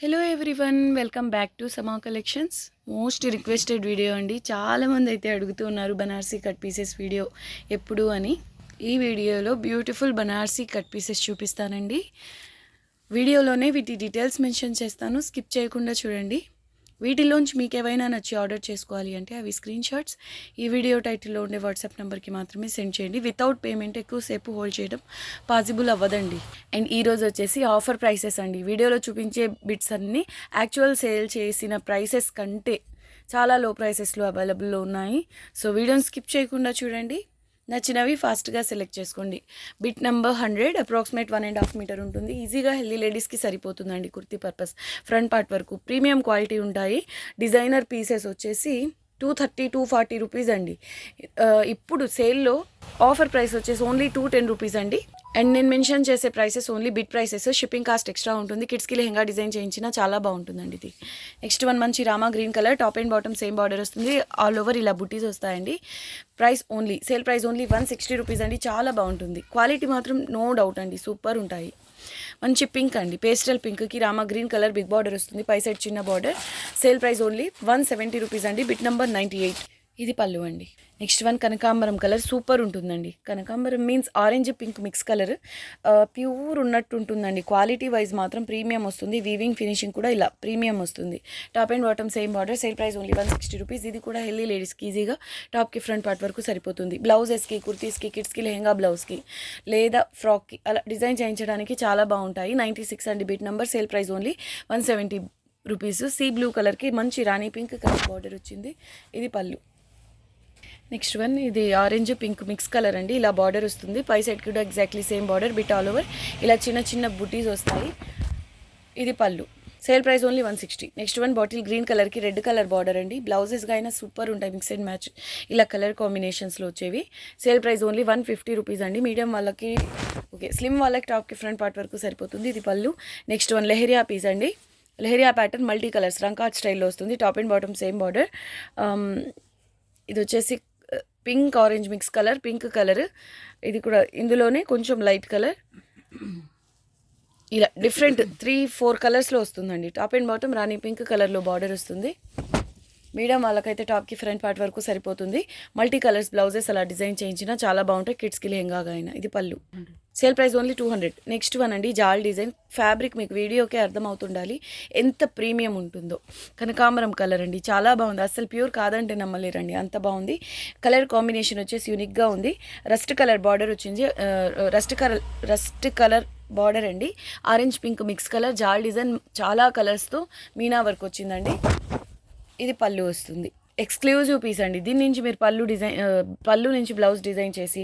Hello everyone, welcome back to సమా collections. Most requested video అండి. చాలామంది అయితే అడుగుతూ ఉన్నారు బనారసీ కట్ పీసెస్ వీడియో ఎప్పుడు అని. ఈ వీడియోలో బ్యూటిఫుల్ బనారసీ కట్ పీసెస్ చూపిస్తానండి. వీడియోలోనే వీటి డీటెయిల్స్ మెన్షన్ చేస్తాను, స్కిప్ చేయకుండా చూడండి. వీటిలోంచి మీకు ఏవైనా నచ్చి ఆర్డర్ చేసుకోవాలి అంటే అవి స్క్రీన్ షాట్స్ ఈ వీడియో టైటిల్లో ఉండే వాట్సాప్ నెంబర్కి మాత్రమే సెండ్ చేయండి. వితౌట్ పేమెంట్ ఎక్కువసేపు హోల్డ్ చేయడం పాసిబుల్ అవ్వదండి. అండ్ ఈరోజు వచ్చేసి ఆఫర్ ప్రైసెస్ అండి. వీడియోలో చూపించే బిట్స్ అన్నీ యాక్చువల్ సేల్ చేసిన ప్రైసెస్ కంటే చాలా లో ప్రైసెస్లో అవైలబుల్లో ఉన్నాయి. సో వీడియోని స్కిప్ చేయకుండా చూడండి. నచ్చినవి ఫాస్ట్గా సెలెక్ట్ చేసుకోండి. బిట్ నెంబర్ 100, అప్రాక్సిమేట్ 1.5 మీటర్ ఉంటుంది. ఈజీగా హెల్దీ లేడీస్కి సరిపోతుందండి. కుర్తీ పర్పస్ ఫ్రంట్ పార్ట్ వరకు ప్రీమియం క్వాలిటీ ఉంటాయి. డిజైనర్ పీసెస్ వచ్చేసి 230-240 రూపీస్ అండి. ఇప్పుడు సేల్లో ఆఫర్ ప్రైస్ వచ్చేసి ఓన్లీ 210 రూపీస్ అండి. అండ్ నేను మెన్షన్ చేసే prices only bit prices. Shipping cost extra ఉంటుంది. కిడ్స్కి లెహంగా డిజైన్ చేయించినా చాలా బాగుంటుందండి ఇది. నెక్స్ట్ వన్ మంచి Rama green colour, top and bottom same border వస్తుంది. ఆల్ ఓవర్ ఇలా బుటీస్ వస్తాయండి. Price only sale price only 160 rupees అండి. చాలా బాగుంటుంది. క్వాలిటీ మాత్రం నో డౌట్ అండి, సూపర్ ఉంటాయి. మంచి పింక్ అండి, పేస్టల్ పింక్కి Rama green colour big border వస్తుంది. పై సైడ్ చిన్న border. Sale price only 170 rupees అండి. Bit number 98. ఇది పళ్ళు అండి. నెక్స్ట్ వన్ కనకాంబరం కలర్, సూపర్ ఉంటుందండి. కనకాంబరం means orange pink mix colour, pure ఉన్నట్టు ఉంటుందండి. క్వాలిటీ వైజ్ మాత్రం ప్రీమియం వస్తుంది. వీవింగ్ ఫినిషింగ్ కూడా ఇలా ప్రీమియం వస్తుంది. Top and bottom same border. Sale price only 160 rupees. ఇది కూడా హెల్దీ లేడీస్కి ఈజీగా టాప్కి ఫ్రంట్ పార్ట్ వరకు సరిపోతుంది. బ్లౌజెస్కి, కుర్తీస్కి, కిడ్స్కి లెహంగా బ్లౌజ్కి లేదా ఫ్రాక్కి అలా డిజైన్ చేయించడానికి చాలా బాగుంటాయి. 96 అండి bit number. Sale price only 170 rupees. See blue కలర్కి మంచి రాణి పింక్ కలర్ బార్డర్ వచ్చింది. ఇది పళ్ళు. నెక్స్ట్ వన్ ఇది ఆరెంజ్ పింక్ మిక్స్ కలర్ అండి. ఇలా బార్డర్ వస్తుంది. పై సైడ్ కూడా exactly same border. Bit all over ఇలా చిన్న చిన్న బుటీస్ వస్తాయి. ఇది పళ్ళు. Sale price only 160. Next one bottle green కలర్కి రెడ్ కలర్ బార్డర్ అండి. బ్లౌజెస్గా అయినా సూపర్ ఉంటాయి. మిక్స్ అండ్ మ్యాచ్ ఇలా కలర్ కాంబినేషన్స్లో వచ్చేవి. సేల్ ప్రైస్ ఓన్లీ 150 రూపీస్ అండి. మీడియం వాళ్ళకి ఓకే, స్లిమ్ వాళ్ళకి టాప్కి ఫ్రంట్ పార్ట్ వరకు సరిపోతుంది. ఇది పళ్ళు. నెక్స్ట్ వన్ లెహరియా పీస్ అండి. లెహరియా ప్యాటర్న్ మల్టీ కలర్స్ రంకాట్ స్టైల్లో వస్తుంది. Top and bottom same border. ఇది వచ్చేసి pink orange mix colour, pink colour. ఇది కూడా ఇందులోనే కొంచెం లైట్ కలర్. ఇలా డిఫరెంట్ 3-4 కలర్స్లో వస్తుందండి. Top and bottom Rani pink కలర్లో బార్డర్ వస్తుంది. మీడియం వాళ్ళకైతే టాప్కి ఫ్రంట్ పార్ట్ వరకు సరిపోతుంది. మల్టీ కలర్స్ బ్లౌజెస్ అలా డిజైన్ చేయించినా చాలా బాగుంటాయి. కిడ్స్కి లెహంగాగా అయినా. ఇది పళ్ళు. Sale price only 200. Next one అండి జాల్ డిజైన్. ఫ్యాబ్రిక్ మీకు వీడియోకే అర్థమవుతుండాలి ఎంత ప్రీమియం ఉంటుందో. కనకాంబరం కలర్ అండి, చాలా బాగుంది. అసలు ప్యూర్ కాదంటే నమ్మలేరండి, అంత బాగుంది. కలర్ కాంబినేషన్ వచ్చేసి యూనిక్గా ఉంది. రస్ట్ కలర్ బార్డర్ వచ్చింది. రస్ట్ కలర్ బార్డర్ అండి. Orange pink mix colour. జాల్ డిజైన్ చాలా కలర్స్తో మీనా వర్క్ వచ్చిందండి. ఇది పళ్ళు వస్తుంది. ఎక్స్క్లూజివ్ పీస్ అండి. దీని నుంచి మీరు పళ్ళు నుంచి బ్లౌజ్ డిజైన్ చేసి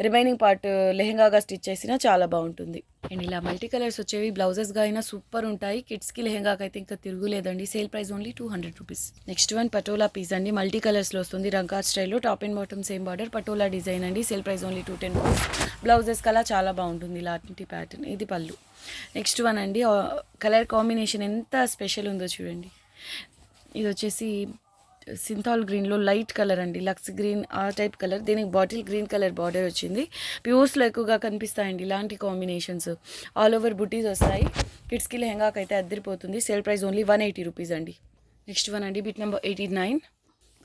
రిమైనింగ్ పార్ట్ లెహంగాగా స్టిచ్ చేసినా చాలా బాగుంటుంది. అండ్ ఇలా మల్టీ కలర్స్ వచ్చేవి బ్లౌజెస్గా అయినా సూపర్ ఉంటాయి. కిడ్స్కి లెహంగాకి అయితే ఇంకా తిరుగులేదండి. Sale price only 200 rupees. Next one patola piece అండి. మల్టీ కలర్స్లో వస్తుంది. రంకాట్ స్టైల్లో top and bottom same border. Patola design అండి. Sale price only 210 rupees. Blouses కలా చాలా బాగుంటుంది ఇలాంటి ప్యాటర్న్. ఇది పళ్ళు. నెక్స్ట్ వన్ అండి, కలర్ కాంబినేషన్ ఎంత స్పెషల్ ఉందో చూడండి. ఇది వచ్చేసి సింథాల్ గ్రీన్లో లైట్ కలర్ అండి. లక్స్ గ్రీన్ ఆ టైప్ కలర్. దీనికి బాటిల్ గ్రీన్ కలర్ బార్డర్ వచ్చింది. ప్యూర్స్లో ఎక్కువగా కనిపిస్తాయండి ఇలాంటి కాంబినేషన్స్. ఆల్ ఓవర్ బుటీస్ వస్తాయి. కిడ్స్కి లెహంగాకి అయితే అద్దరిపోతుంది. సేల్ ప్రైస్ ఓన్లీ 180 రూపీస్ అండి. నెక్స్ట్ వన్ అండి బిట్ నెంబర్ 89.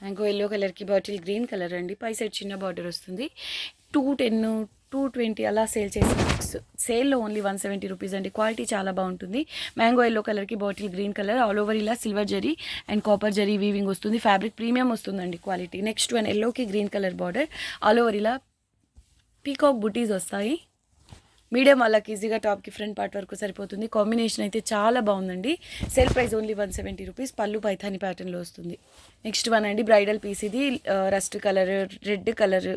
మ్యాంగో ఎల్లో కలర్కి బాటిల్ గ్రీన్ కలర్ అండి. పై సైడ్ చిన్న బార్డర్ వస్తుంది. 210-220 అలా సేల్ చేసిన బుక్స్. సేల్లో ఓన్లీ 170 రూపీస్ అండి. క్వాలిటీ చాలా బాగుంటుంది. మ్యాంగో ఎల్లో కలర్కి bottle green colour. All over ఇలా silver zari and copper zari weaving వస్తుంది. ఫ్యాబ్రిక్ ప్రీమియం వస్తుందండి క్వాలిటీ. నెక్స్ట్ వన్ ఎల్లోకి green colour border. All over ఇలా పీకాక్ బుటీస్ వస్తాయి. మీడియం వాళ్ళకి ఈజీగా టాప్కి ఫ్రంట్ పార్ట్ వరకు సరిపోతుంది. కాంబినేషన్ అయితే చాలా బాగుందండి. Sale price only 170 rupees. Pallu Paithani ప్యాటర్న్లో వస్తుంది. నెక్స్ట్ వన్ అండి బ్రైడల్ పీస్. ఇది rust colour, red colour,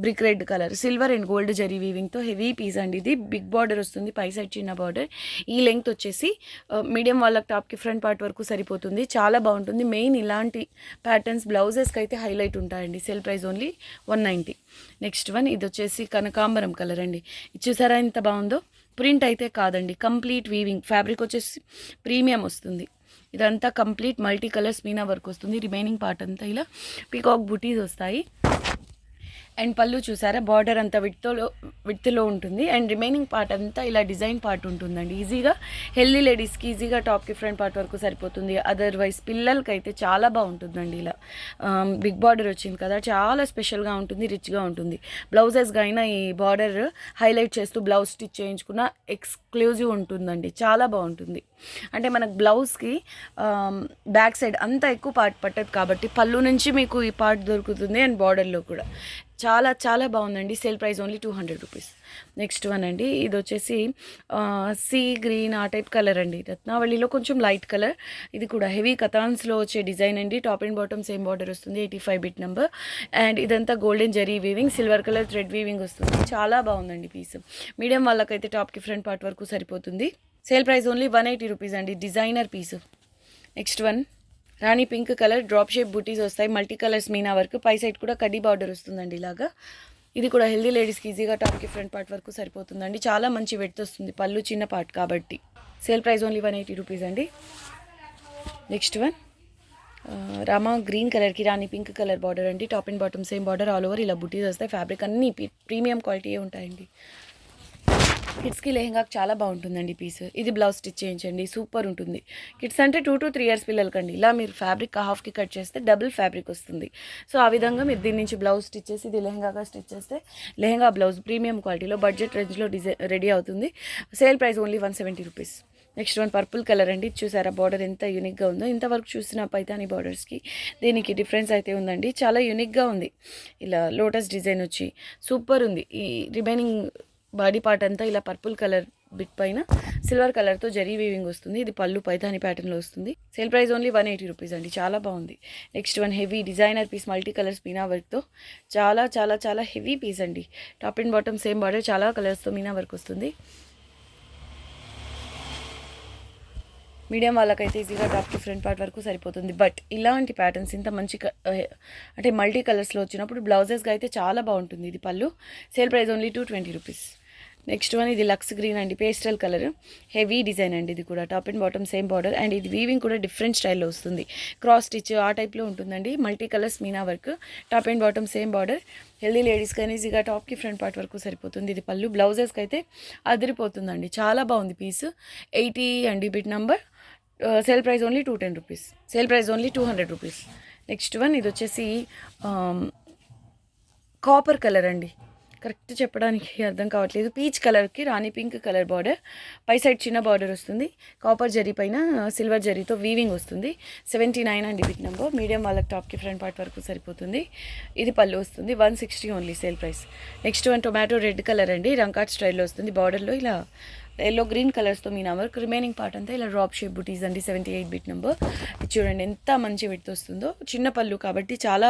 brick red colour, silver and gold zari వీవింగ్తో హెవీ పీస్ అండి. ఇది బిగ్ బార్డర్ వస్తుంది. పై సైడ్ చిన్న బార్డర్. ఈ లెంగ్త్ వచ్చేసి మీడియం వాళ్ళకి టాప్కి ఫ్రంట్ పార్ట్ వరకు సరిపోతుంది. చాలా బాగుంటుంది. మెయిన్ ఇలాంటి ప్యాటర్న్స్ బ్లౌజెస్కి అయితే హైలైట్ ఉంటాయండి. Sale price only 190. Next one ఇది వచ్చేసి కనకాంబరం కలర్ అండి. ఇది చూసారా ఎంత బాగుందో. ప్రింట్ అయితే కాదండి, కంప్లీట్ వీవింగ్. ఫ్యాబ్రిక్ వచ్చేసి ప్రీమియం వస్తుంది. ఇదంతా complete multi colours Meena work వస్తుంది. రిమైనింగ్ పార్ట్ అంతా ఇలా పీకాక్ బుటీస్ వస్తాయి. అండ్ పళ్ళు చూసారా, బార్డర్ అంతా విడ్త్లో ఉంటుంది అండ్ రిమైనింగ్ పార్ట్ అంతా ఇలా డిజైన్ పార్ట్ ఉంటుందండి. ఈజీగా హెల్దీ లేడీస్కి ఈజీగా టాప్కి ఫ్రంట్ పార్ట్ వరకు సరిపోతుంది. అదర్వైజ్ పిల్లలకి అయితే చాలా బాగుంటుందండి. ఇలా బిగ్ బార్డర్ వచ్చింది కదా, చాలా స్పెషల్గా ఉంటుంది, రిచ్గా ఉంటుంది. బ్లౌజెస్గా అయినా ఈ బార్డర్ హైలైట్ చేస్తూ బ్లౌజ్ స్టిచ్ చేయించుకున్న ఎక్స్క్లూజివ్ ఉంటుందండి, చాలా బాగుంటుంది. అంటే మనకు బ్లౌజ్కి బ్యాక్ సైడ్ అంత ఎక్కువ పార్ట్ పట్టదు కాబట్టి పళ్ళు నుంచి మీకు ఈ పార్ట్ దొరుకుతుంది అండ్ బార్డర్లో కూడా చాలా చాలా బాగుందండి. Sale price only 200 rupees. Next one అండి, ఇది వచ్చేసి సీ గ్రీన్ ఆ టైప్ కలర్ అండి, రత్నావళిలో కొంచెం లైట్ కలర్. ఇది కూడా హెవీ కథాన్స్లో వచ్చే డిజైన్ అండి. Top and bottom same border వస్తుంది, 85 బిట్ నెంబర్. అండ్ ఇదంతా golden zari weaving, silver colour thread weaving వస్తుంది. చాలా బాగుందండి పీస్. మీడియం వాళ్ళకైతే టాప్కి ఫ్రంట్ పార్ట్ వరకు సరిపోతుంది. సేల్ ప్రైస్ ఓన్లీ 180 రూపీస్ అండి, డిజైనర్ పీస్. నెక్స్ట్ వన్ రాణి పింక్ కలర్, డ్రాప్ షేప్ బూటీస్ వస్తాయి, మల్టీ కలర్స్ మీనా వర్క్, పై సైడ్ కూడా కడ్డీ బార్డర్ వస్తుందండి ఇలాగా. ఇది కూడా హెల్దీ లేడీస్కి ఈజీగా టాప్కి ఫ్రంట్ పార్ట్ వరకు సరిపోతుందండి. చాలా మంచి వెడ్త్ వస్తుంది, పళ్ళు చిన్న పార్ట్ కాబట్టి. సేల్ ప్రైస్ ఓన్లీ 180 రూపీస్ అండి. నెక్స్ట్ వన్ రామా గ్రీన్ కలర్కి రాణి పింక్ కలర్ బార్డర్ అండి. Top and bottom same border, all over ఇలా బుటీస్ వస్తాయి. ఫ్యాబ్రిక్ అన్నీ ప్రీమియం క్వాలిటీ ఉంటాయండి. కిడ్స్కి లెహంగాకి చాలా బాగుంటుందండి పీస్. ఇది బ్లౌజ్ స్టిచ్ చేయించండి, సూపర్ ఉంటుంది. కిడ్స్ అంటే 2 to 3 ఇయర్స్ పిల్లలకండి. ఇలా మీరు ఫ్యాబ్రిక్ హాఫ్కి కట్ చేస్తే డబుల్ ఫ్యాబ్రిక్ వస్తుంది. సో ఆ విధంగా మీరు దీని నుంచి బ్లౌజ్ స్టిచ్ చేసి ఇది లెహంగాగా స్టిచ్ చేస్తే లెహంగా బ్లౌజ్ ప్రీమియం క్వాలిటీలో బడ్జెట్ రేంజ్లో రెడీ అవుతుంది. Sale price only 170 rupees. Next one purple colour అండి. చూసారా బార్డర్ ఎంత యూనిక్గా ఉందో. ఇంతవరకు చూసిన పైతాని బార్డర్స్కి దీనికి డిఫరెన్స్ అయితే ఉందండి, చాలా యూనిక్గా ఉంది. ఇలా లోటస్ డిజైన్ వచ్చి సూపర్ ఉంది. ఈ రిమైనింగ్ బాడీ పార్ట్ అంతా ఇలా పర్పుల్ కలర్ బిట్ పైన సిల్వర్ కలర్తో జరీ వీవింగ్ వస్తుంది. ఇది పళ్ళు పైతాని ప్యాటర్న్లో వస్తుంది. సేల్ ప్రైస్ ఓన్లీ 180 రూపీస్ అండి, చాలా బాగుంది. Next one heavy designer piece, multi colours meena వర్క్తో, చాలా చాలా చాలా హెవీ పీస్ అండి. Top and bottom same border, చాలా కలర్స్తో మీనా వర్క్ వస్తుంది. మీడియం వాళ్ళకైతే ఈజీగా టాప్కి ఫ్రంట్ పార్ట్ వరకు సరిపోతుంది. బట్ ఇలాంటి ప్యాటర్న్స్ ఇంత మంచి అంటే మల్టీ కలర్స్లో వచ్చినప్పుడు బ్లౌజెస్గా అయితే చాలా బాగుంటుంది. ఇది పళ్ళు. Sale price only 220 rupees. Next one ఇది లక్స్ గ్రీన్ అండి, పేస్టల్ కలర్, హెవీ డిజైన్ అండి. ఇది కూడా top and bottom same border and ఇది వీవింగ్ కూడా డిఫరెంట్ స్టైల్లో వస్తుంది. క్రాస్ స్టిచ్ ఆ టైప్లో ఉంటుందండి. Multi colours Meena work, top and bottom same border. Healthy ladies కానీ ఈజీగా టాప్కి ఫ్రంట్ పార్ట్ వరకు సరిపోతుంది. ఇది పళ్ళు. బ్లౌజెస్కి అయితే అదిరిపోతుందండి, చాలా బాగుంది పీస్. 80 అండి bit number. Sale price only 210 rupees. Sale price only 200 rupees. Next one ఇది వచ్చేసి కాపర్ కలర్ అండి, కరెక్ట్ చెప్పడానికి అర్థం కావట్లేదు. పీచ్ కలర్కి రాణి పింక్ కలర్ బార్డర్, పై సైడ్ చిన్న బార్డర్ వస్తుంది. కాపర్ జరీ పైన సిల్వర్ జరీతో వీవింగ్ వస్తుంది. 79 అండి బిగ్ నెంబర్. మీడియం వాళ్ళకి టాప్కి ఫ్రంట్ పార్ట్ వరకు సరిపోతుంది. ఇది పళ్ళు వస్తుంది. 160 only sale price. Next one tomato red colour అండి, రంకాట్ స్టైల్లో వస్తుంది. బార్డర్లో ఇలా ఎల్లో గ్రీన్ కలర్స్తో మీనా వర్క్, రిమైనింగ్ పార్ట్ అంతా ఇలా డ్రాప్ షేప్ బుటీస్ అండి. 78 బిట్ నెంబర్. చూడండి ఎంత మంచి విడ్త్ వస్తుందో. చిన్న పళ్ళు కాబట్టి చాలా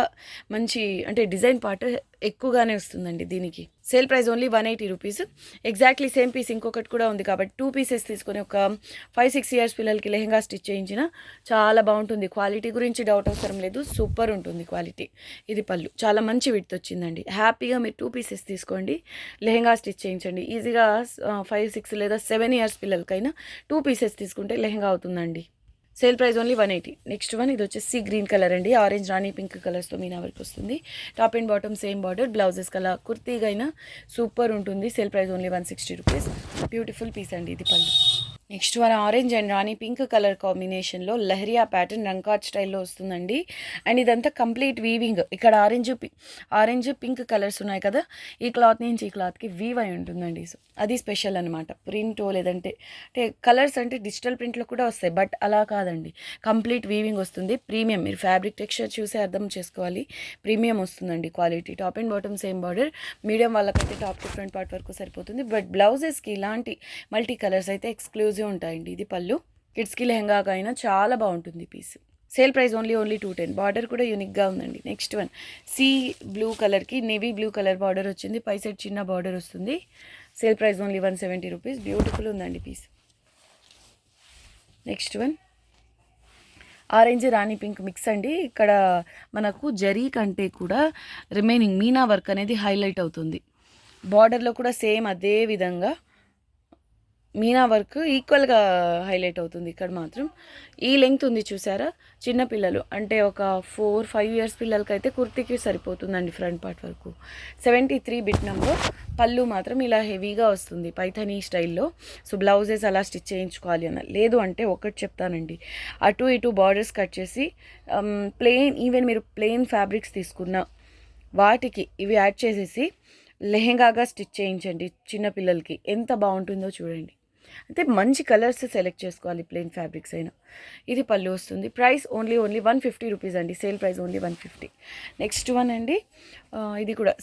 మంచి అంటే డిజైన్ పార్ట్ ఎక్కువగానే వస్తుందండి దీనికి. Sale price only 180 rupees. Exactly same piece ఇంకొకటి కూడా ఉంది కాబట్టి 2 పీసెస్ తీసుకొని ఒక 5-6 ఇయర్స్ పిల్లలకి లెహంగా స్టిచ్ చేయించిన చాలా బాగుంటుంది. క్వాలిటీ గురించి డౌట్ అవసరం లేదు, సూపర్ ఉంటుంది క్వాలిటీ. ఇది పళ్ళు, చాలా మంచి విడ్త్ వచ్చిందండి. హ్యాపీగా మీరు 2 పీసెస్ తీసుకోండి, లెహంగా స్టిచ్ చేయించండి. ఈజీగా 5-6 లేదా 7 ఇయర్స్ పిల్లలకైనా 2 పీసెస్ తీసుకుంటే లెహంగా అవుతుందండి. Sale price only 180. Next one ఇది వచ్చేసి గ్రీన్ కలర్ అండి, ఆరెంజ్ రాణి పింక్ కలర్స్తో మీనా వర్క్ వస్తుంది. Top and bottom same border, blouses colour కుర్తీగా అయినా సూపర్ ఉంటుంది. Sale price only 160 rupees. Beautiful piece అండి ఇది పళ్ళు. Next one orange and rani pink colour కాంబినేషన్లో లహరియా ప్యాటర్న్ రంకాట్ స్టైల్లో వస్తుందండి. అండ్ ఇదంతా కంప్లీట్ వీవింగ్. ఇక్కడ ఆరెంజ్ పింక్ కలర్స్ ఉన్నాయి కదా, ఈ క్లాత్ నుంచి ఈ క్లాత్కి వీవ్ అయి ఉంటుందండి. సో అది స్పెషల్ అనమాట. ప్రింటో లేదంటే అంటే కలర్స్ అంటే డిజిటల్ ప్రింట్లో కూడా వస్తాయి, బట్ అలా కాదండి, కంప్లీట్ వీవింగ్ వస్తుంది. ప్రీమియం, మీరు ఫ్యాబ్రిక్ టెక్స్చర్ చూసి అర్థం చేసుకోవాలి, ప్రీమియం వస్తుందండి quality. Top and bottom same border. Medium వాళ్ళకైతే టాప్ టు ఫ్రంట్ పార్ట్ వరకు సరిపోతుంది. బట్ బ్లౌజెస్కి ఇలాంటి మల్టీ కలర్స్ అయితే ఎక్స్క్లూజివ్ ఉంటాయండి. ఇది పళ్ళు. కిడ్స్కి లెహంగాగా అయినా చాలా బాగుంటుంది piece. Sale price only 210. Border కూడా యూనిక్గా ఉందండి. నెక్స్ట్ వన్ సీ బ్లూ కలర్కి నేవీ బ్లూ కలర్ బార్డర్ వచ్చింది, పై సైడ్ చిన్న బార్డర్ వస్తుంది. Sale price only 170 rupees. Beautiful ఉందండి piece. Next one orange rani pink mix అండి. ఇక్కడ మనకు జరీ కంటే కూడా రిమైనింగ్ మీనా వర్క్ అనేది హైలైట్ అవుతుంది. బార్డర్లో కూడా సేమ్ అదే విధంగా మీనా వర్క్ ఈక్వల్గా హైలైట్ అవుతుంది ఇక్కడ మాత్రం. ఈ లెంగ్త్ ఉంది చూసారా, చిన్న పిల్లలు అంటే ఒక 4-5 ఇయర్స్ పిల్లలకైతే కుర్తీకి సరిపోతుందండి ఫ్రంట్ పార్ట్ వరకు. 73 బిట్ నెంబర్. పళ్ళు మాత్రం ఇలా హెవీగా వస్తుంది పైథనీ స్టైల్లో. సో బ్లౌజెస్ అలా స్టిచ్ చేయించుకోవాలి అన్న లేదు అంటే ఒకటి చెప్తానండి, అటు ఇటు బార్డర్స్ కట్ చేసి ప్లెయిన్, ఈవెన్ మీరు ప్లెయిన్ ఫ్యాబ్రిక్స్ తీసుకున్న వాటికి ఇవి యాడ్ చేసేసి లెహెంగాగా స్టిచ్ చేయించండి చిన్నపిల్లలకి, ఎంత బాగుంటుందో చూడండి. అయితే మంచి కలర్స్ సెలెక్ట్ చేసుకోవాలి ప్లెయిన్ ఫ్యాబ్రిక్స్ అయినా. ఇది పళ్ళు వస్తుంది. ప్రైస్ ఓన్లీ 150 రూపీస్ అండి, sale price only 150. Next one అండి, ఇది కూడా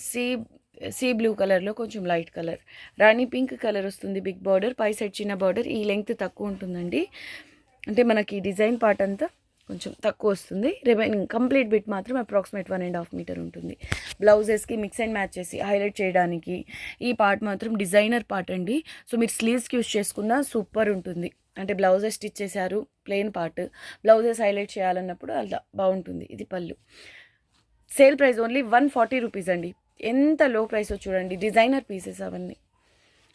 సీ బ్లూ కలర్లో కొంచెం లైట్ కలర్, రాణి పింక్ కలర్ వస్తుంది. బిగ్ బార్డర్, పై సైడ్ చిన్న బార్డర్. ఈ లెంగ్త్ తక్కువ ఉంటుందండి, అంటే మనకి డిజైన్ పార్ట్ అంతా కొంచెం తక్కువ వస్తుంది. రిమైనింగ్ కంప్లీట్ బిట్ మాత్రం అప్రాక్సిమేట్ 1.5 మీటర్ ఉంటుంది. బ్లౌజెస్కి మిక్స్ అండ్ మ్యాచ్ చేసి హైలైట్ చేయడానికి ఈ పార్ట్ మాత్రం డిజైనర్ పార్ట్ అండి. సో మీరు స్లీవ్స్కి యూస్ చేసుకున్న సూపర్ ఉంటుంది. అంటే బ్లౌజెస్ స్టిచ్ చేశారు, ప్లెయిన్ పార్ట్, బ్లౌజెస్ హైలైట్ చేయాలన్నప్పుడు అలా బాగుంటుంది. ఇది పళ్ళు. సేల్ ప్రైస్ ఓన్లీ 140 రూపీస్ అండి. ఎంత లో ప్రైస్ చూడండి, డిజైనర్ పీసెస్ అవన్నీ.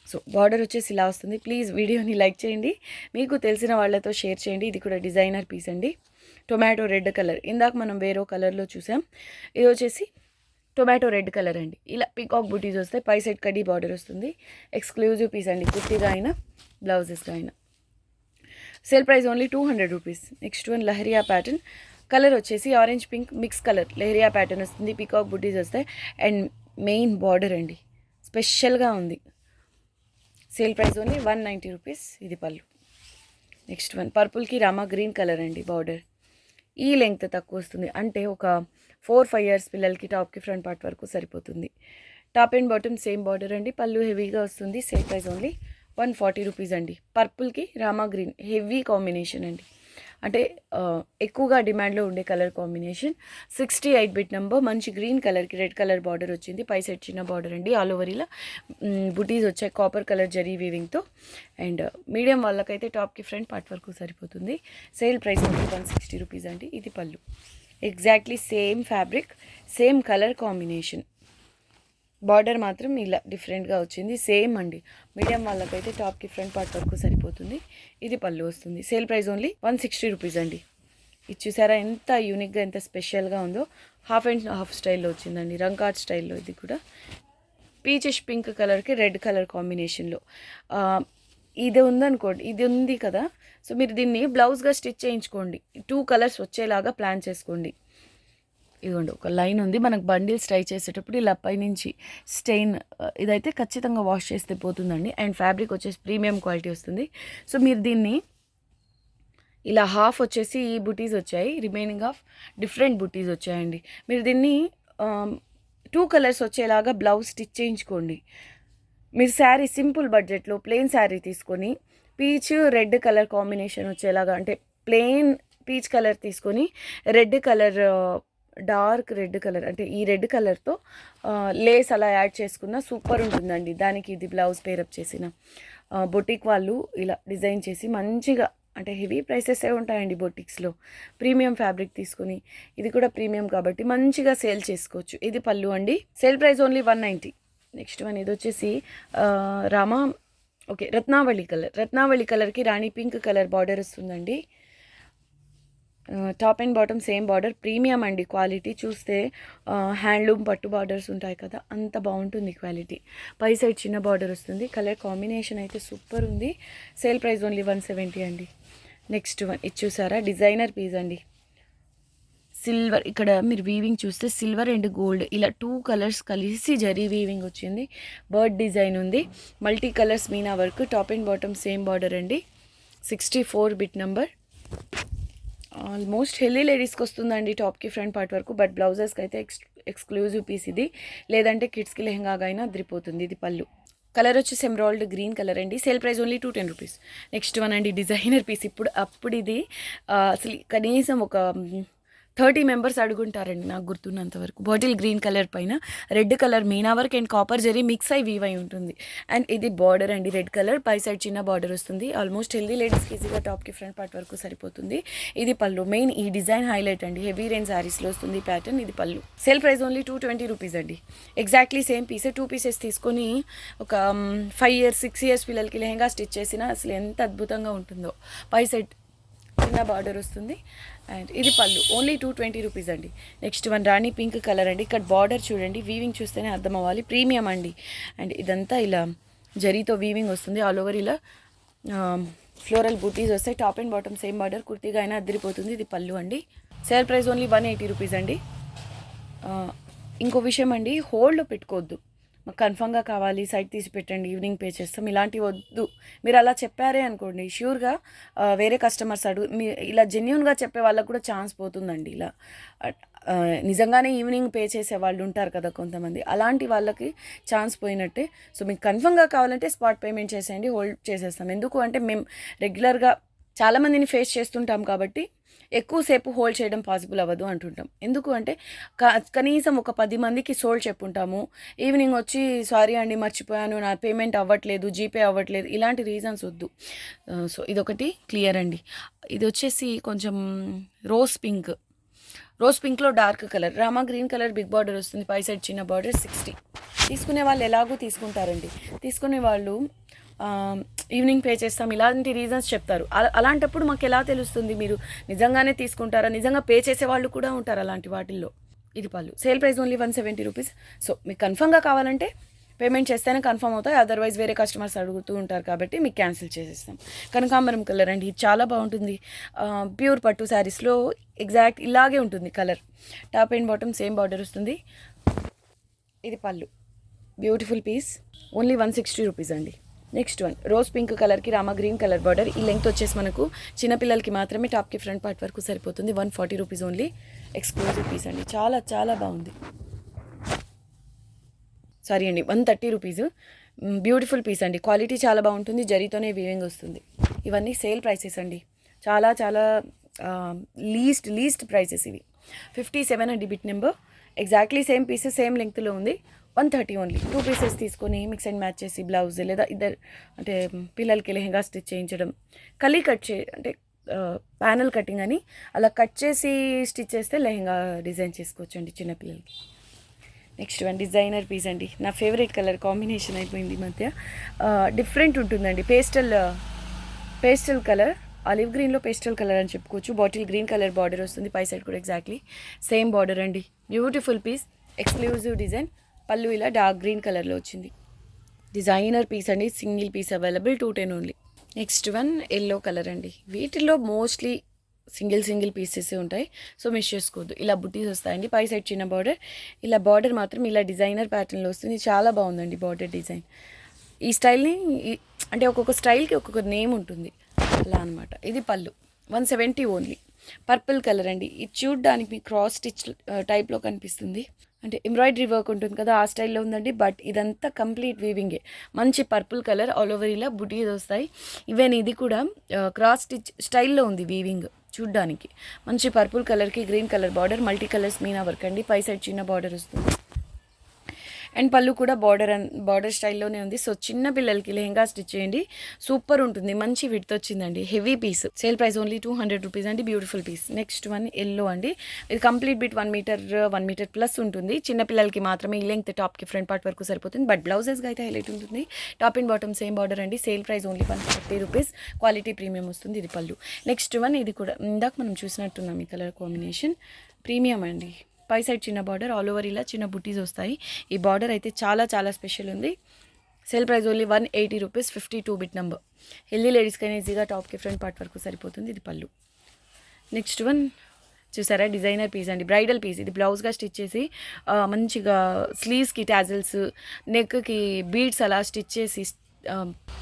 సో బార్డర్ వచ్చేసి ఇలా వస్తుంది. ప్లీజ్ వీడియోని లైక్ చేయండి, మీకు తెలిసిన వాళ్ళతో షేర్ చేయండి. ఇది కూడా డిజైనర్ పీస్ అండి. టొమాటో రెడ్ కలర్, ఇందాక మనం వేరే కలర్లో చూసాం, ఇది వచ్చేసి టొమాటో రెడ్ కలర్ అండి. ఇలా పీకాక్ బూటీస్ వస్తాయి, పై సైడ్ కడీ బార్డర్ వస్తుంది. ఎక్స్క్లూజివ్ పీస్ అండి, కుర్తీగా అయినా బ్లౌజెస్గా అయినా. Sale price only 200 rupees. Next one lahariya pattern. Colour వచ్చేసి orange pink mix colour, lahariya pattern వస్తుంది. పీకాక్ బూటీస్ వస్తాయి అండ్ మెయిన్ బార్డర్ అండి, స్పెషల్గా ఉంది. Sale price only 190 rupees. ఇది పళ్ళు. నెక్స్ట్ వన్ పర్పుల్కి రామా గ్రీన్ కలర్ అండి బార్డర్. ఈ లెంగ్త్ తక్కువ వస్తుంది, అంటే ఒక 4-5 ఇయర్స్ పిల్లలకి టాప్కి ఫ్రంట్ పార్ట్ వరకు సరిపోతుంది. Top and bottom same border అండి. పళ్ళు హెవీగా వస్తుంది. సేల్ ప్రైస్ ఓన్లీ 140 రూపీస్ అండి. పర్పుల్కి రామా గ్రీన్ హెవీ కాంబినేషన్ అండి, అంటే ఎక్కువగా డిమాండ్లో ఉండే కలర్ కాంబినేషన్. 68 bit number. మంచి గ్రీన్ కలర్కి రెడ్ కలర్ బార్డర్ వచ్చింది. పై సైడ్ చిన్న బార్డర్ అండి. ఆల్ ఓవర్ ఇలా బుటీస్ వచ్చాయి కాపర్ కలర్ జరీ వీవింగ్తో. అండ్ మీడియం వాళ్ళకైతే టాప్కి ఫ్రంట్ పార్ట్ వరకు సరిపోతుంది. సేల్ ప్రైస్ ఓన్లీ 160 రూపీస్ అండి. ఇది పళ్ళు. Exactly same fabric, same colour combination. Border మాత్రం ఇలా డిఫరెంట్గా వచ్చింది. సేమ్ అండి, మీడియం వాళ్ళకైతే టాప్కి ఫ్రంట్ పార్ట్ వరకు సరిపోతుంది. ఇది పళ్ళు వస్తుంది. సేల్ ప్రైస్ ఓన్లీ 160 రూపీస్ అండి. ఇది చూసారా ఎంత యూనిక్గా, ఎంత స్పెషల్గా ఉందో. హాఫ్ అండ్ హాఫ్ స్టైల్లో వచ్చిందండి, రంకాట్ స్టైల్లో. ఇది కూడా పీచిష్ పింక్ కలర్కి రెడ్ కలర్ కాంబినేషన్లో. ఇది ఉందనుకోండి, ఇది ఉంది కదా, సో మీరు దీన్ని బ్లౌజ్గా స్టిచ్ చేయించుకోండి. 2 కలర్స్ వచ్చేలాగా ప్లాన్ చేసుకోండి. ఇదిగోండి ఒక లైన్ ఉంది, మనకు బండిల్స్ ట్రై చేసేటప్పుడు ఇలా పైనుంచి స్టెయిన్, ఇదైతే ఖచ్చితంగా వాష్ చేస్తే పోతుందండి. అండ్ ఫ్యాబ్రిక్ వచ్చేసి ప్రీమియం క్వాలిటీ వస్తుంది. సో మీరు దీన్ని ఇలా హాఫ్ వచ్చేసి ఈ బుటీస్ వచ్చాయి, రిమైనింగ్ హాఫ్ డిఫరెంట్ బుటీస్ వచ్చాయండి. మీరు దీన్ని 2 కలర్స్ వచ్చేలాగా బ్లౌజ్ స్టిచ్ చేయించుకోండి. మీరు శారీ సింపుల్ బడ్జెట్లో ప్లెయిన్ శారీ తీసుకొని పీచ్ రెడ్ కలర్ కాంబినేషన్ వచ్చేలాగా, అంటే ప్లెయిన్ పీచ్ కలర్ తీసుకొని red colour, dark red colour, అంటే ఈ రెడ్ కలర్తో లేస్ అలా యాడ్ చేసుకున్న సూపర్ ఉంటుందండి. దానికి ఇది బ్లౌజ్ పేరప్ చేసిన బొటిక్ వాళ్ళు ఇలా డిజైన్ చేసి మంచిగా, అంటే హెవీ ప్రైసెస్ ఉంటాయండి బొటిక్స్లో. ప్రీమియం ఫ్యాబ్రిక్ తీసుకుని, ఇది కూడా ప్రీమియం కాబట్టి మంచిగా సేల్ చేసుకోవచ్చు. ఇది పళ్ళు అండి. Sale price only 190. Next one ఇది వచ్చేసి రామా రత్నావళి కలర్. రత్నావళి కలర్కి రాణి పింక్ కలర్ బార్డర్ వస్తుందండి. Top and bottom same border, premium అండి. క్వాలిటీ చూస్తే హ్యాండ్లూమ్ పట్టు బార్డర్స్ ఉంటాయి కదా, అంత బాగుంటుంది క్వాలిటీ. పై సైడ్ చిన్న బార్డర్ వస్తుంది. కలర్ కాంబినేషన్ అయితే సూపర్ ఉంది. సేల్ ప్రైస్ ఓన్లీ 170 అండి. నెక్స్ట్ వన్ ఇది చూసారా, డిజైనర్ పీస్ అండి. సిల్వర్, ఇక్కడ మీరు వీవింగ్ చూస్తే సిల్వర్ అండ్ గోల్డ్ ఇలా 2 కలర్స్ కలిసి జరీ వీవింగ్ వచ్చింది. బర్డ్ డిజైన్ ఉంది. Multi colours Meena work. Top and bottom same border అండి. 64 బిట్ నెంబర్. ఆల్మోస్ట్ హెల్దీ లేడీస్కి వస్తుందండి టాప్కి ఫ్రంట్ పార్ట్ వరకు. బట్ బ్లౌజెస్కి అయితే ఎక్స్క్లూజివ్ పీస్ ఇది, లేదంటే కిడ్స్కి లెహంగాగా అయినా అదిరిపోతుంది. ఇది పళ్ళు. కలర్ వచ్చేసి ఎమరాల్డ్ గ్రీన్ కలర్ అండి. Sale price only 210 rupees. Next one అండి, డిజైనర్ పీస్. అప్పుడు ఇది అసలు కనీసం ఒక 30 మెంబర్స్ అడుగుంటారండి నాకు గుర్తున్నంత వరకు. బాటిల్ గ్రీన్ కలర్ పైన red colour Meena work and copper zari mix అయి వీవ్ అయి ఉంటుంది. అండ్ ఇది బార్డర్ అండి, రెడ్ కలర్ పై సైడ్ చిన్న బార్డర్ వస్తుంది. ఆల్మోస్ట్ హెల్దీ లేడీస్కి ఈజీగా టాప్కి ఫ్రంట్ పార్ట్ వరకు సరిపోతుంది. ఇది పళ్ళు, మెయిన్ ఈ డిజైన్ హైలైట్ అండి. హెవీ రేంజ్ శారీస్లో వస్తుంది ప్యాటర్న్. ఇది పళ్ళు. సేల్ ప్రైస్ ఓన్లీ 220 రూపీస్ అండి. ఎగ్జాక్ట్లీ సేమ్ పీసే 2 పీసెస్ తీసుకొని ఒక 5 years 6 years పిల్లలకి లెహంగా స్టిచ్ చేసినా అసలు ఎంత అద్భుతంగా ఉంటుందో. పై సైడ్ చిన్న బార్డర్ వస్తుంది. అండ్ ఇది పళ్ళు, ఓన్లీ 220 రూపీస్ అండి. నెక్స్ట్ వన్ రాణి పింక్ కలర్ అండి. ఇక్కడ బార్డర్ చూడండి, వీవింగ్ చూస్తేనే అర్థం అవ్వాలి, ప్రీమియం అండి. అండ్ ఇదంతా ఇలా జరీతో వీవింగ్ వస్తుంది. ఆల్ ఓవర్ ఇలా ఫ్లోరల్ బూటీస్ వస్తాయి. Top and bottom same border, కుర్తీగా అయినా అదిరిపోతుంది. ఇది పళ్ళు అండి. సేల్ ప్రైస్ ఓన్లీ 180 రూపీస్ అండి. ఇంకో విషయం అండి, హోల్డ్లో పెట్టుకోవద్దు. మాకు కన్ఫర్మ్గా కావాలి, సైట్ తీసి పెట్టండి, ఈవినింగ్ పే చేస్తాం, ఇలాంటివి వద్దు. మీరు అలా చెప్పారే అనుకోండి, ష్యూర్గా వేరే కస్టమర్స్ మీ ఇలా జెన్యున్గా చెప్పే వాళ్ళకు కూడా ఛాన్స్ పోతుందండి. ఇలా నిజంగానే ఈవినింగ్ పే చేసే వాళ్ళు ఉంటారు కదా కొంతమంది, అలాంటి వాళ్ళకి ఛాన్స్ పోయినట్టే. సో మీకు కన్ఫర్మ్గా కావాలంటే స్పాట్ పేమెంట్ చేసేయండి, హోల్డ్ చేసేస్తాం. ఎందుకు అంటే మేము రెగ్యులర్గా చాలామందిని ఫేస్ చేస్తుంటాం కాబట్టి ఎక్కువసేపు హోల్డ్ చేయడం పాసిబుల్ అవ్వదు అంటుంటాం. ఎందుకు అంటే కనీసం ఒక 10 మందికి సోల్డ్ చెప్పుంటాము. ఈవినింగ్ వచ్చి సారీ అండి మర్చిపోయాను, నా పేమెంట్ అవ్వట్లేదు, జీపే అవ్వట్లేదు, ఇలాంటి రీజన్స్ వద్దు. సో ఇదొకటి క్లియర్ అండి. ఇది వచ్చేసి కొంచెం రోజ్ పింక్లో dark colour, Rama green colour big border వస్తుంది. పై సైడ్ చిన్న బార్డర్. 60 తీసుకునే వాళ్ళు ఎలాగూ తీసుకుంటారండి. తీసుకునే వాళ్ళు ఈవినింగ్ పే చేస్తాం ఇలాంటి రీజన్స్ చెప్తారు. అలాంటప్పుడు మాకు ఎలా తెలుస్తుంది మీరు నిజంగానే తీసుకుంటారా? నిజంగా పే చేసే వాళ్ళు కూడా ఉంటారు అలాంటి వాటిల్లో. ఇది పళ్ళు. Sale price only 170 rupees. So మీకు కన్ఫర్మ్గా కావాలంటే పేమెంట్ చేస్తేనే కన్ఫర్మ్ అవుతాయి, అదర్వైజ్ వేరే కస్టమర్స్ అడుగుతూ ఉంటారు కాబట్టి మీకు క్యాన్సిల్ చేసేస్తాం. కనకాంబరం కలర్ అండి, ఇది చాలా బాగుంటుంది. ప్యూర్ పట్టు శారీస్లో ఎగ్జాక్ట్ ఇలాగే ఉంటుంది colour. Top and bottom same border వస్తుంది. ఇది పళ్ళు. బ్యూటిఫుల్ పీస్, ఓన్లీ 160 రూపీస్ అండి. నెక్స్ట్ వన్ రోజ్ పింక్ కలర్కి రామా గ్రీన్ కలర్ బార్డర్. ఈ లెంగ్త్ వచ్చేసి మనకు చిన్నపిల్లలకి మాత్రమే, టాప్కి ఫ్రంట్ పార్ట్ వరకు సరిపోతుంది. 140 రూపీస్ ఓన్లీ. ఎక్స్క్లూజివ్ పీస్ అండి, చాలా చాలా బాగుంది. సారీ అండి, 130 రూపీస్. బ్యూటిఫుల్ పీస్ అండి, క్వాలిటీ చాలా బాగుంటుంది, జరీతోనే వీవింగ్ వస్తుంది. ఇవన్నీ సేల్ ప్రైసెస్ అండి, చాలా చాలా లీస్ట్ ప్రైసెస్ ఇవి. 57 అండి bit number. Exactly same pieces same లెంగ్త్లో ఉంది. 130 ఓన్లీ. 2 పీసెస్ తీసుకొని మిక్స్ అండ్ మ్యాచ్ చేసి బ్లౌజ్ లేదా ఇద్దరు అంటే పిల్లలకి లెహంగా స్టిచ్ చేయించడం, కలీ కట్ అంటే ప్యానల్ కటింగ్ అని అలా కట్ చేసి స్టిచ్ చేస్తే లెహంగా డిజైన్ చేసుకోవచ్చు అండి చిన్నపిల్లలకి. నెక్స్ట్ వన్ డిజైనర్ పీస్ అండి, నా ఫేవరెట్ కలర్ కాంబినేషన్ అయిపోయింది ఈ మధ్య. డిఫరెంట్ ఉంటుందండి, పేస్టల్ కలర్, ఆలివ్ గ్రీన్లో పేస్టల్ కలర్ అని చెప్పుకోవచ్చు. బాటిల్ గ్రీన్ కలర్ బార్డర్ వస్తుంది. పై సైడ్ కూడా ఎగ్జాక్ట్లీ సేమ్ బార్డర్ అండి. Beautiful piece, exclusive design. పళ్ళు ఇలా డార్క్ గ్రీన్ కలర్లో వచ్చింది. డిజైనర్ పీస్ అండి, single piece available, 210 only. Next one yellow colour అండి. వీటిలో మోస్ట్లీ సింగిల్ పీసెస్ ఉంటాయి, సో మిస్ చేసుకోవద్దు. ఇలా బుట్టీస్ వస్తాయండి. పై సైడ్ చిన్న బార్డర్, ఇలా బార్డర్ మాత్రం ఇలా డిజైనర్ ప్యాటర్న్లో వస్తుంది. చాలా బాగుందండి బార్డర్ డిజైన్. ఈ స్టైల్ని అంటే ఒక్కొక్క స్టైల్కి ఒక్కొక్క నేమ్ ఉంటుంది అలా అనమాట. ఇది పళ్ళు, 170 ఓన్లీ. పర్పుల్ కలర్ అండి, ఇది చూడ్డానికి క్రాస్ స్టిచ్ టైప్లో కనిపిస్తుంది. అంటే ఎంబ్రాయిడరీ వర్క్ ఉంటుంది కదా, ఆ స్టైల్లో ఉందండి. బట్ ఇదంతా కంప్లీట్ వీవింగే. మంచి పర్పుల్ కలర్, ఆల్ ఓవర్ ఇలా బుటీస్ వస్తాయి. ఈవెన్ ఇది కూడా క్రాస్ స్టిచ్ స్టైల్లో ఉంది వీవింగ్ చూడ్డానికి. మంచి పర్పుల్ కలర్కి green colour border, multi colours Meena work అండి. పై సైడ్ చిన్న బార్డర్ వస్తుంది. అండ్ పళ్ళు కూడా బార్డర్ స్టైల్లోనే ఉంది. సో చిన్న పిల్లలకి లెహంగా స్టిచ్ చేయండి, సూపర్ ఉంటుంది. మంచి విడ్త్ వచ్చిందండి, heavy piece. Sale price only 200 rupees అండి. Beautiful piece. Next one yellow అండి. ఇది కంప్లీట్ బిట్ 1 మీటర్ ప్లస్ ఉంటుంది. చిన్న పిల్లలకి మాత్రమే ఈ లెంగ్త్ టాప్కి ఫ్రంట్ పార్ట్ వరకు సరిపోతుంది. బట్ బ్లౌజెస్గా అయితే హైలైట్ ఉంటుంది. Top and bottom same border అండి. Sale price only 130 rupees. Quality premium వస్తుంది. ఇది పళ్ళు. నెక్స్ట్ వన్ ఇది కూడా ఇందాక మనం చూసినట్టున్నాం ఈ కలర్ కాంబినేషన్, ప్రీమియం అండి. పై సైడ్ చిన్న బార్డర్, ఆల్ ఓవర్ ఇలా చిన్న బుట్టీస్ వస్తాయి. ఈ బార్డర్ అయితే చాలా చాలా స్పెషల్ ఉంది. Sale price only 180 rupees. 52 bit number. Healthy లేడీస్కైనా ఈజీగా టాప్కి ఫ్రంట్ పార్ట్ వరకు సరిపోతుంది. ఇది పళ్ళు. నెక్స్ట్ వన్ చూసారా, డిజైనర్ పీస్ అండి, బ్రైడల్ పీస్. ఇది బ్లౌజ్గా స్టిచ్ చేసి మంచిగా స్లీవ్స్కి టాజిల్స్, నెక్కి బీడ్స్ అలా స్టిచ్ చేసి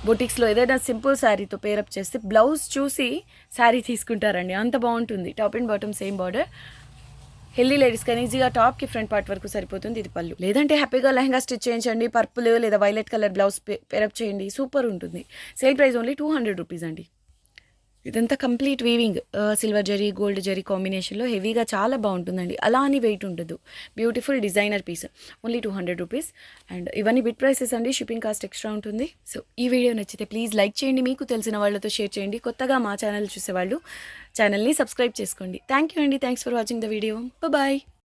బొటిక్స్లో ఏదైనా సింపుల్ శారీతో పేరప్ చేస్తే బ్లౌజ్ చూసి శారీ తీసుకుంటారండి, అంత బాగుంటుంది. Top and bottom same border. Healthy ladies కానీ ఈజీగా టాప్కి ఫ్రంట్ పార్ట్ వరకు సరిపోతుంది. ఇది పళ్ళు. లేదంటే హ్యాపీగా లెహంగా స్టిచ్ చేయించండి, పర్పుల్ లేదా వైలెట్ కలర్ బ్లౌజ్ పేరప్ చేయండి, సూపర్ ఉంటుంది. సేల్ ప్రైస్ ఓన్లీ 200 రూపీస్ అండి. ఇదంతా complete weaving silver zari gold zari కాంబినేషన్లో హెవీగా చాలా బాగుంటుందండి. అలా అని వెయిట్ ఉండదు. Beautiful designer piece, only 200 rupees. And ఇవన్నీ బిట్ ప్రైసెస్ అండి, షిప్పింగ్ కాస్ట్ ఎక్స్ట్రా ఉంటుంది. సో ఈ వీడియో నచ్చితే ప్లీజ్ లైక్ చేయండి, మీకు తెలిసిన వాళ్ళతో షేర్ చేయండి. కొత్తగా మా ఛానల్ చూసేవాళ్ళు ఛానల్ని సబ్స్క్రైబ్ చేసుకోండి. థ్యాంక్ యూ అండి, thanks for watching the video. Bye.